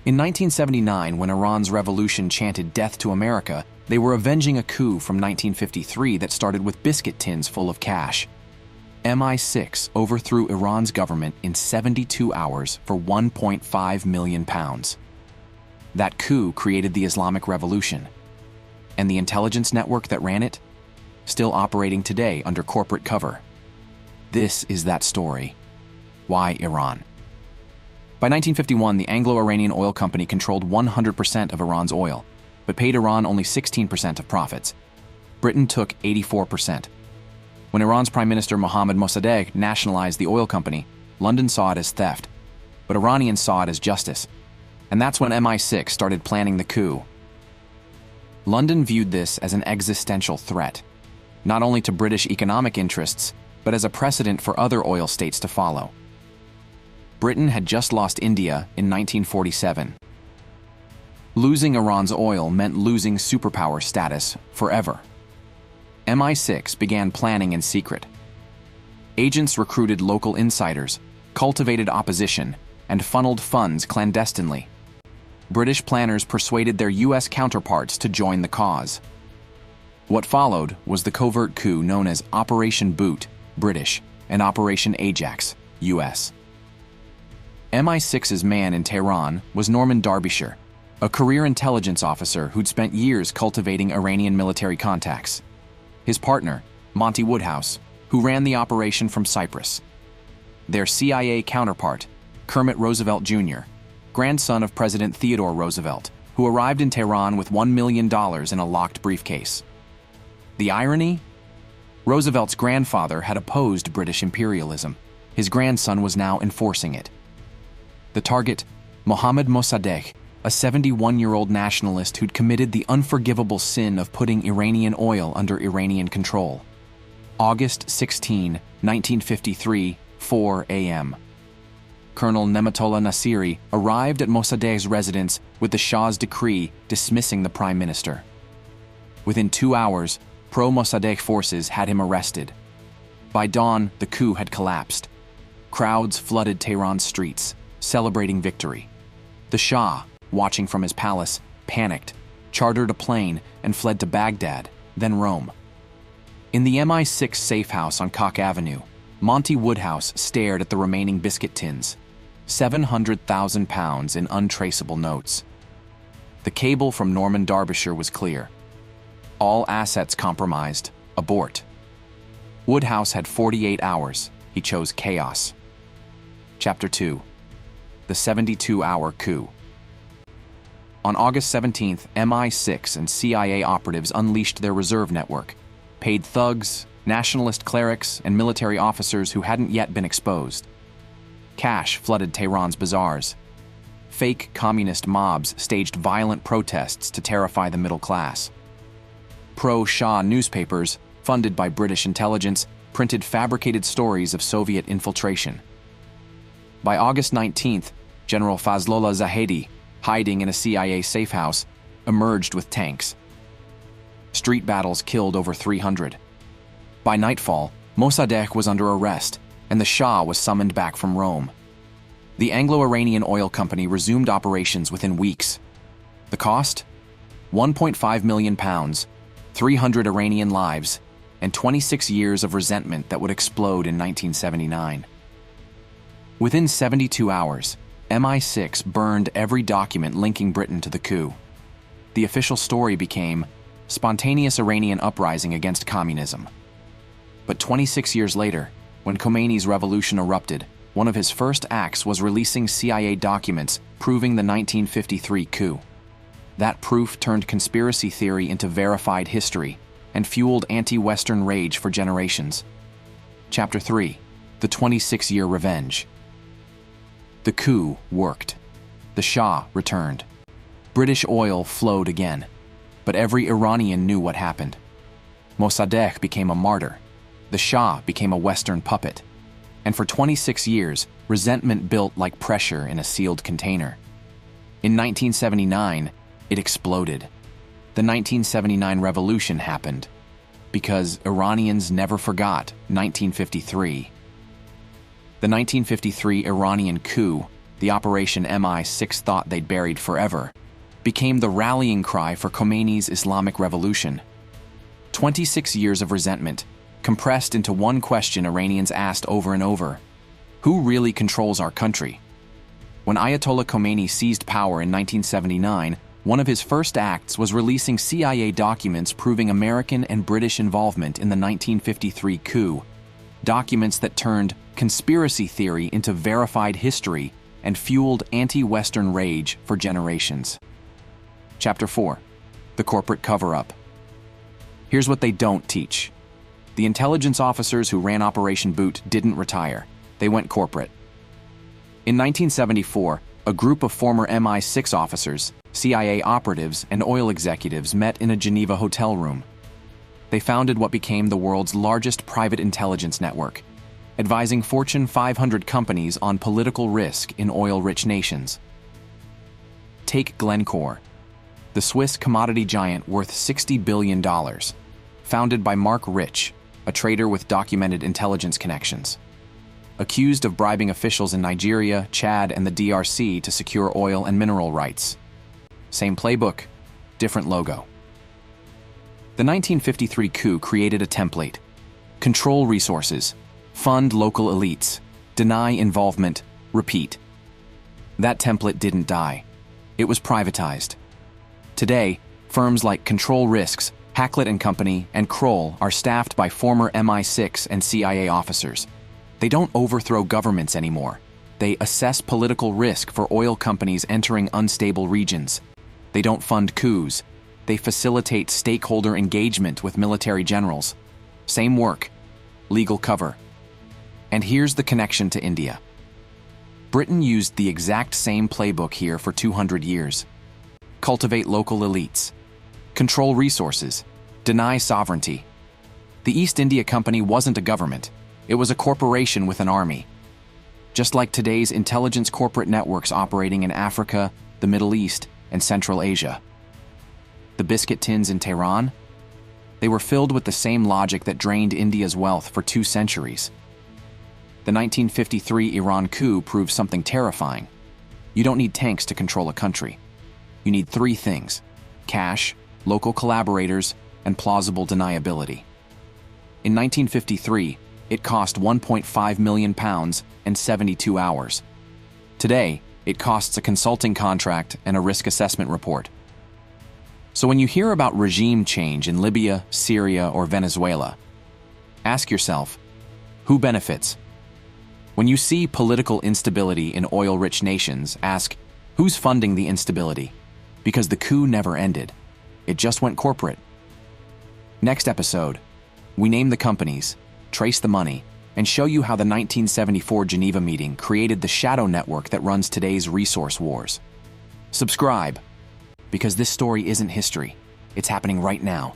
In 1979, when Iran's revolution chanted death to America, they were avenging a coup from 1953 that started with biscuit tins full of cash. MI6 overthrew Iran's government in 72 hours for £1.5 million. That coup created the Islamic Revolution. And the intelligence network that ran it? Still operating today under corporate cover. This is that story. Why Iran? By 1951, the Anglo-Iranian Oil Company controlled 100% of Iran's oil, but paid Iran only 16% of profits. Britain took 84%. When Iran's Prime Minister Mohammad Mossadegh nationalized the oil company, London saw it as theft, but Iranians saw it as justice. And that's when MI6 started planning the coup. London viewed this as an existential threat, not only to British economic interests, but as a precedent for other oil states to follow. Britain had just lost India in 1947. Losing Iran's oil meant losing superpower status forever. MI6 began planning in secret. Agents recruited local insiders, cultivated opposition, and funneled funds clandestinely. British planners persuaded their US counterparts to join the cause. What followed was the covert coup known as Operation Boot, British, and Operation Ajax, US. MI6's man in Tehran was Norman Derbyshire, a career intelligence officer who'd spent years cultivating Iranian military contacts. His partner, Monty Woodhouse, who ran the operation from Cyprus. Their CIA counterpart, Kermit Roosevelt Jr., grandson of President Theodore Roosevelt, who arrived in Tehran with $1 million in a locked briefcase. The irony? Roosevelt's grandfather had opposed British imperialism. His grandson was now enforcing it. The target, Mohammad Mossadegh, a 71-year-old nationalist who'd committed the unforgivable sin of putting Iranian oil under Iranian control. August 16, 1953, 4 a.m. Colonel Nematollah Nassiri arrived at Mossadegh's residence with the Shah's decree dismissing the Prime Minister. Within 2 hours, pro-Mossadegh forces had him arrested. By dawn, the coup had collapsed. Crowds flooded Tehran's streets, celebrating victory. The Shah, watching from his palace, panicked, chartered a plane, and fled to Baghdad, then Rome. In the MI6 safe house on Cock Avenue, Monty Woodhouse stared at the remaining biscuit tins, £700,000 in untraceable notes. The cable from Norman Derbyshire was clear. All assets compromised. Abort. Woodhouse had 48 hours. He chose chaos. Chapter 2. The 72-hour coup. On August 17th, MI6 and CIA operatives unleashed their reserve network, paid thugs, nationalist clerics, and military officers who hadn't yet been exposed. Cash flooded Tehran's bazaars. Fake communist mobs staged violent protests to terrify the middle class. Pro-Shah newspapers, funded by British intelligence, printed fabricated stories of Soviet infiltration. By August 19th, General Fazlollah Zahedi, hiding in a CIA safe house, emerged with tanks. Street battles killed over 300. By nightfall, Mossadegh was under arrest, and the Shah was summoned back from Rome. The Anglo-Iranian Oil Company resumed operations within weeks. The cost? £1.5 million, 300 Iranian lives, and 26 years of resentment that would explode in 1979. Within 72 hours, MI6 burned every document linking Britain to the coup. The official story became spontaneous Iranian uprising against communism. But 26 years later, when Khomeini's revolution erupted, one of his first acts was releasing CIA documents proving the 1953 coup. That proof turned conspiracy theory into verified history and fueled anti-Western rage for generations. Chapter 3. The 26-year revenge. The coup worked. The Shah returned. British oil flowed again. But every Iranian knew what happened. Mossadegh became a martyr. The Shah became a Western puppet. And for 26 years, resentment built like pressure in a sealed container. In 1979, it exploded. The 1979 revolution happened because Iranians never forgot 1953. The 1953 Iranian coup, the Operation MI6 thought they'd buried forever, became the rallying cry for Khomeini's Islamic Revolution. 26 years of resentment, compressed into one question Iranians asked over and over: who really controls our country? When Ayatollah Khomeini seized power in 1979, one of his first acts was releasing CIA documents proving American and British involvement in the 1953 coup, documents that turned conspiracy theory into verified history and fueled anti-Western rage for generations. Chapter 4. The Corporate Cover-Up. Here's what they don't teach. The intelligence officers who ran Operation Boot didn't retire. They went corporate. In 1974, a group of former MI6 officers, CIA operatives, and oil executives met in a Geneva hotel room. They founded what became the world's largest private intelligence network, advising Fortune 500 companies on political risk in oil-rich nations. Take Glencore, the Swiss commodity giant worth $60 billion, founded by Mark Rich, a trader with documented intelligence connections. Accused of bribing officials in Nigeria, Chad, and the DRC to secure oil and mineral rights. Same playbook, different logo. The 1953 coup created a template: control resources, fund local elites, deny involvement, repeat. That template didn't die. It was privatized. Today, firms like Control Risks, Hackett & Company, and Kroll are staffed by former MI6 and CIA officers. They don't overthrow governments anymore. They assess political risk for oil companies entering unstable regions. They don't fund coups. They facilitate stakeholder engagement with military generals. Same work, legal cover. And here's the connection to India. Britain used the exact same playbook here for 200 years. Cultivate local elites. Control resources. Deny sovereignty. The East India Company wasn't a government. It was a corporation with an army. Just like today's intelligence corporate networks operating in Africa, the Middle East, and Central Asia. The biscuit tins in Tehran? They were filled with the same logic that drained India's wealth for 2 centuries. The 1953 Iran coup proved something terrifying. You don't need tanks to control a country. You need 3 things: cash, local collaborators, and plausible deniability. In 1953, it cost £1.5 million and 72 hours. Today, it costs a consulting contract and a risk assessment report. So when you hear about regime change in Libya, Syria, or Venezuela, ask yourself, who benefits? When you see political instability in oil-rich nations, ask, who's funding the instability? Because the coup never ended. It just went corporate. Next episode, we name the companies, trace the money, and show you how the 1974 Geneva meeting created the shadow network that runs today's resource wars. Subscribe, because this story isn't history. It's happening right now.